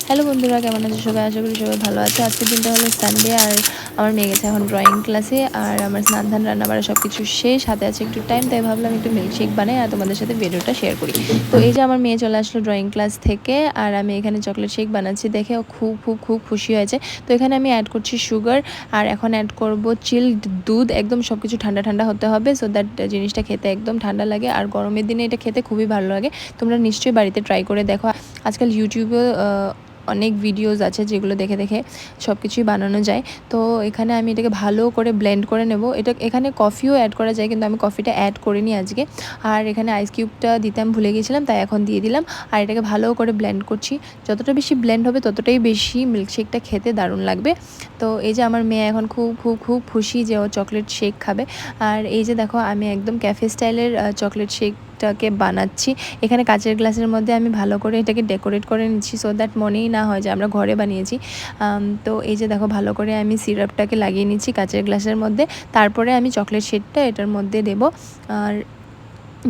Hello বন্ধুরা, কেমন আছো সবাই? আশা করি সবাই ভালো আছে। আজকের দিনটা হলো সানডে, আর আমার মেয়ে গেছে এখন ড্রয়িং ক্লাসে। আর আমার স্নান ধান রান্নাবাড়া সব কিছু শেষ, হাতে আছে একটু টাইম, তাই ভাবলাম একটু মিল্কশেক বানাই আর তোমাদের সাথে ভিডিওটা শেয়ার করি। তো এই যে আমার মেয়ে চলে আসলো ড্রয়িং ক্লাস থেকে, আর আমি এখানে চকলেট শেক বানাচ্ছি দেখে ও খুব খুব খুব খুশি হয়েছে। তো এখানে আমি অ্যাড করছি সুগার, আর এখন অ্যাড করব চিল্ড দুধ। একদম সব কিছু ঠান্ডা ঠান্ডা হতে হবে, সো দ্যাট জিনিসটা খেতে একদম ঠান্ডা লাগে, আর গরমের দিনে এটা খেতে খুবই ভালো লাগে। তোমরা নিশ্চয়ই বাড়িতে ট্রাই করে দেখো। আজকাল ইউটিউবে অনেক ভিডিওস আছে যেগুলো দেখে দেখে সব কিছুই বানানো যায়। তো এখানে আমি এটাকে ভালো করে ব্লেন্ড করে নেব। এখানে কফিও অ্যাড করা যায়, কিন্তু আমি কফিটা অ্যাড করিনি আজকে। আর এখানে আইস কিউবটা দিতে আমি ভুলে গিয়েছিলাম, তাই এখন দিয়ে দিলাম। আর এটাকে ভালো করে ব্লেন্ড করছি। যতটা বেশি ব্লেন্ড হবে ততটাই বেশি মিল্কশেকটা খেতে দারুণ লাগবে। তো এই যে আমার মেয়ে এখন খুব খুব খুব খুশি যে ও চকলেট শেক খাবে। আর এই যে দেখো, আমি একদম ক্যাফে স্টাইলের চকলেট শেকটাকে বানাচ্ছি। এখানে কাচের গ্লাসের মধ্যে আমি ভালো করে এটাকে ডেকোরেট করে নিচ্ছি, সো দ্যাট মনেই না হয় যে আমরা ঘরে বানিয়েছি। তো এই যে দেখো, ভালো করে আমি সিরাপটাকে লাগিয়ে নিচ্ছি কাচের গ্লাসের মধ্যে। তারপরে আমি চকলেট শেকটা এটার মধ্যে দেবো। আর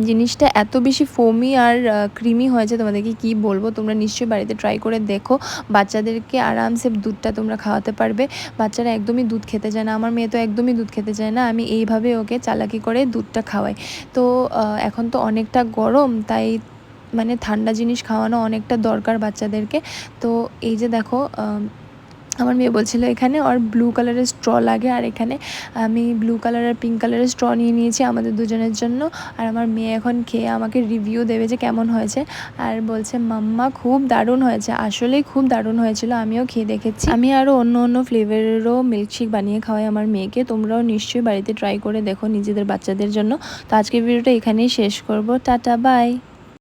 জিনিসটা এত বেশি ফোমি আর ক্রিমি হয়েছে, তোমাদেরকে কি বলবো। তোমরা নিশ্চয়ই বাড়িতে ট্রাই করে দেখো। বাচ্চাদেরকে আরামসে দুধটা তোমরা খাওয়াতে পারবে। বাচ্চারা একদমই দুধ খেতে চায় না, আমার মেয়ে তো একদমই দুধ খেতে চায় না। আমি এইভাবে ওকে চালাকি করে দুধটা খাওয়াই। তো এখন তো অনেকটা গরম, তাই মানে ঠান্ডা জিনিস খাওয়ানো অনেকটা দরকার বাচ্চাদেরকে। তো এই যে দেখো, আমার মেয়ে বলছিল এখানে ওর ব্লু কালারের স্ট্র লাগে, আর এখানে আমি ব্লু কালার আর পিঙ্ক কালারের স্ট্র নিয়ে নিয়েছি আমাদের দুজনের জন্য। আর আমার মেয়ে এখন খেয়ে আমাকে রিভিউ দেবে যে কেমন হয়েছে। আর বলছে মাম্মা খুব দারুণ হয়েছে। আসলেই খুব দারুণ হয়েছিল, আমিও খেয়ে দেখেছি। আমি আরও অন্য অন্য ফ্লেভারেরও মিল্কশেক বানিয়ে খাওয়াই আমার মেয়েকে। তোমরাও নিশ্চয়ই বাড়িতে ট্রাই করে দেখো নিজেদের বাচ্চাদের জন্য। তো আজকের ভিডিওটা এখানেই শেষ করব। Tata, by.